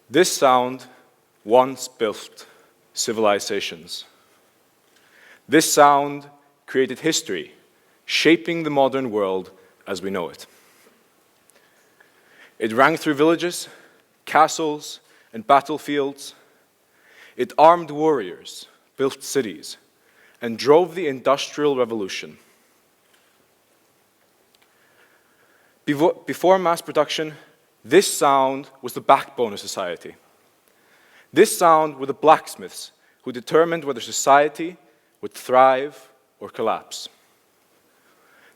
This sound once built civilizations. This sound created history, shaping the modern world as we know it. It rang through villages, castles, and battlefields. It armed warriors, built cities, and drove the Industrial Revolution. Before mass production, this sound was the backbone of society. This sound were the blacksmiths who determined whether society would thrive or collapse.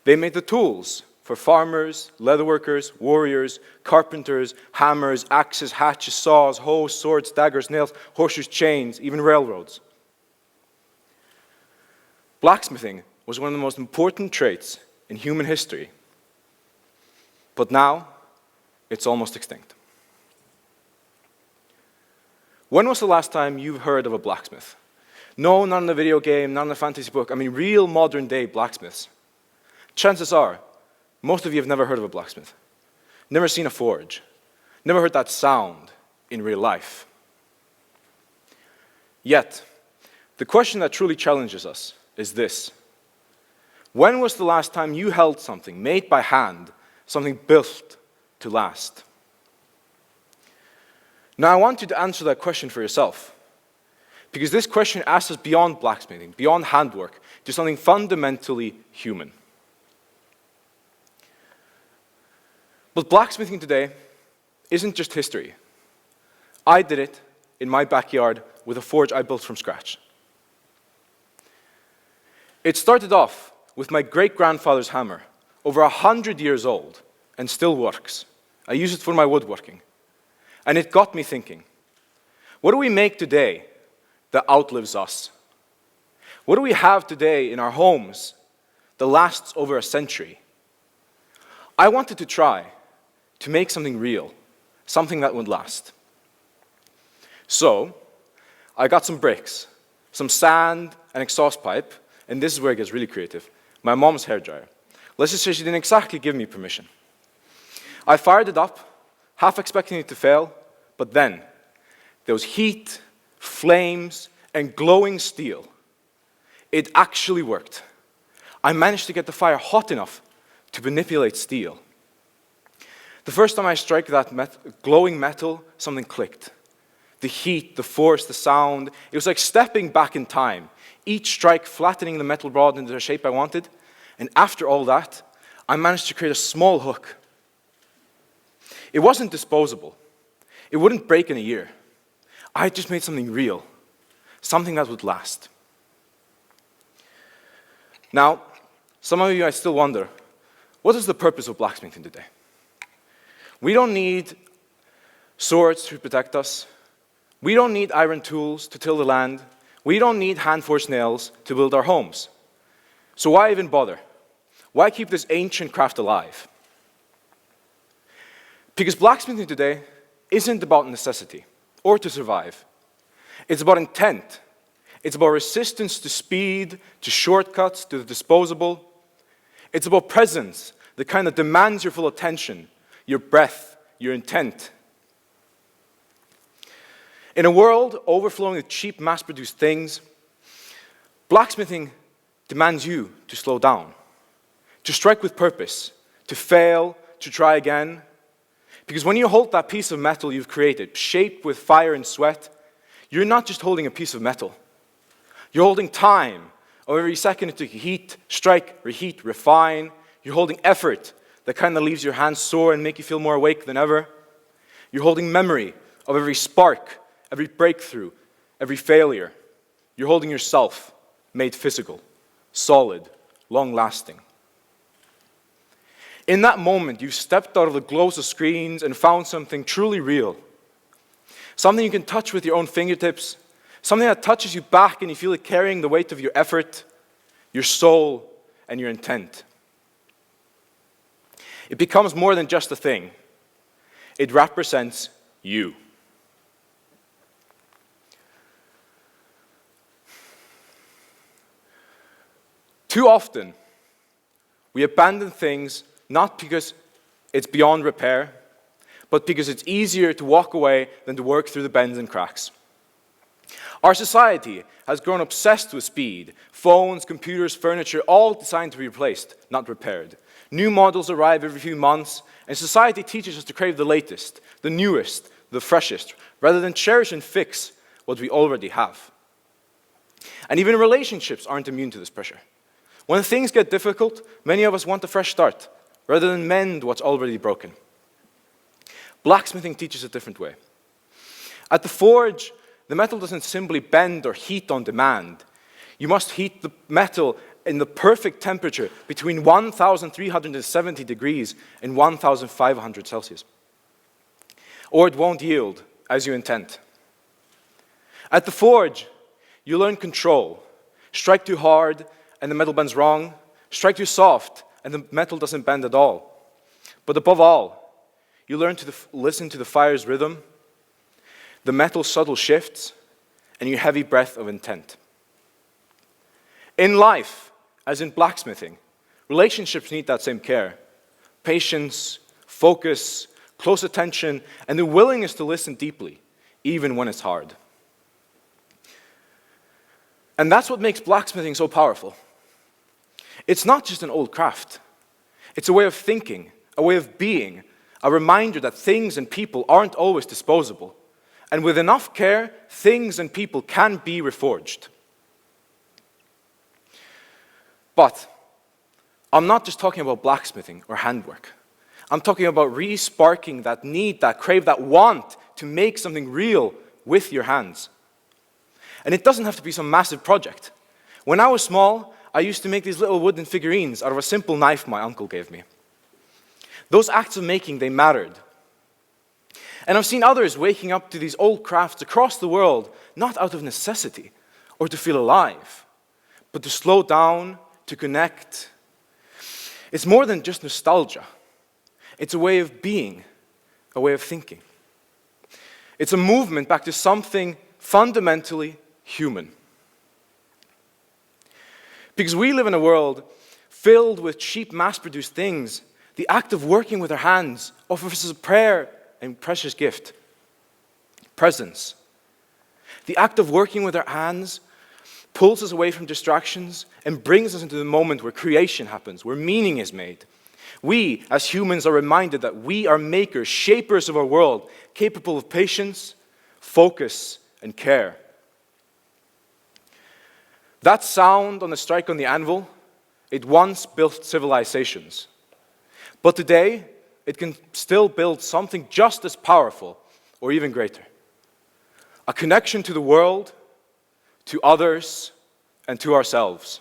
They made the tools for farmers, leatherworkers, warriors, carpenters, hammers, axes, hatchets, saws, hoes, swords, daggers, nails, horseshoes, chains, even railroads. Blacksmithing was one of the most important traits in human history. But now, it's almost extinct. When was the last time you've heard of a blacksmith? No, not in a video game, not in a fantasy book. I mean, real modern day blacksmiths. Chances are, most of you have never heard of a blacksmith. Never seen a forge. Never heard that sound in real life. Yet, the question that truly challenges us is this. When was the last time you held something made by hand, something built to last? Now I want you to answer that question for yourself, because this question asks us beyond blacksmithing, beyond handwork, to something fundamentally human. But blacksmithing today isn't just history. I did it in my backyard with a forge I built from scratch. It started off with my great-grandfather's hammer, over 100 years old, and still works. I use it for my woodworking. And it got me thinking, what do we make today that outlives us? What do we have today in our homes that lasts over a century? I wanted to try to make something real, something that would last. So, I got some bricks, some sand, an exhaust pipe, and this is where it gets really creative, my mom's hairdryer. Let's just say she didn't exactly give me permission. I fired it up, half expecting it to fail, but then there was heat, flames, and glowing steel. It actually worked. I managed to get the fire hot enough to manipulate steel. The first time I struck that glowing metal, something clicked. The heat, the force, the sound, it was like stepping back in time, each strike flattening the metal rod into the shape I wanted, and after all that, I managed to create a small hook. It wasn't disposable. It wouldn't break in a year. I just made something real, something that would last. Now, some of you might still wonder, what is the purpose of blacksmithing today? We don't need swords to protect us. We don't need iron tools to till the land. We don't need hand-forged nails to build our homes. So why even bother? Why keep this ancient craft alive? Because blacksmithing today isn't about necessity or to survive. It's about intent. It's about resistance to speed, to shortcuts, to the disposable. It's about presence, the kind that demands your full attention, your breath, your intent. In a world overflowing with cheap, mass-produced things, blacksmithing demands you to slow down, to strike with purpose, to fail, to try again. Because when you hold that piece of metal you've created, shaped with fire and sweat, you're not just holding a piece of metal. You're holding time. Of every second it took heat, strike, reheat, refine. You're holding effort, the kind that leaves your hands sore and make you feel more awake than ever. You're holding memory of every spark, every breakthrough, every failure. You're holding yourself, made physical, solid, long-lasting. In that moment, you've stepped out of the glows of screens and found something truly real. Something you can touch with your own fingertips, something that touches you back and you feel it carrying the weight of your effort, your soul, and your intent. It becomes more than just a thing. It represents you. Too often, we abandon things not because it's beyond repair, but because it's easier to walk away than to work through the bends and cracks. Our society has grown obsessed with speed. Phones, computers, furniture, all designed to be replaced, not repaired. New models arrive every few months, and society teaches us to crave the latest, the newest, the freshest, rather than cherish and fix what we already have. And even relationships aren't immune to this pressure. When things get difficult, many of us want a fresh start, rather than mend what's already broken. Blacksmithing teaches a different way. At the forge, the metal doesn't simply bend or heat on demand. You must heat the metal in the perfect temperature between 1,370 degrees and 1,500 Celsius. Or it won't yield as you intend. At the forge, you learn control. Strike too hard and the metal bends wrong. Strike too soft and the metal doesn't bend at all. But above all, you learn to listen to the fire's rhythm, the metal's subtle shifts, and your heavy breath of intent. In life, as in blacksmithing, relationships need that same care. Patience, focus, close attention, and the willingness to listen deeply, even when it's hard. And that's what makes blacksmithing so powerful. It's not just an old craft. It's a way of thinking, a way of being, a reminder that things and people aren't always disposable. And with enough care, things and people can be reforged. But I'm not just talking about blacksmithing or handwork. I'm talking about re-sparking that need, that crave, that want to make something real with your hands. And it doesn't have to be some massive project. When I was small, I used to make these little wooden figurines out of a simple knife my uncle gave me. Those acts of making, they mattered. And I've seen others waking up to these old crafts across the world, not out of necessity or to feel alive, but to slow down, to connect. It's more than just nostalgia. It's a way of being, a way of thinking. It's a movement back to something fundamentally human. Because we live in a world filled with cheap, mass-produced things, the act of working with our hands offers us a prayer and precious gift. Presence. The act of working with our hands pulls us away from distractions and brings us into the moment where creation happens, where meaning is made. We, as humans, are reminded that we are makers, shapers of our world, capable of patience, focus, and care. That sound on the strike on the anvil, it once built civilizations. But today, it can still build something just as powerful, or even greater. A connection to the world, to others, and to ourselves.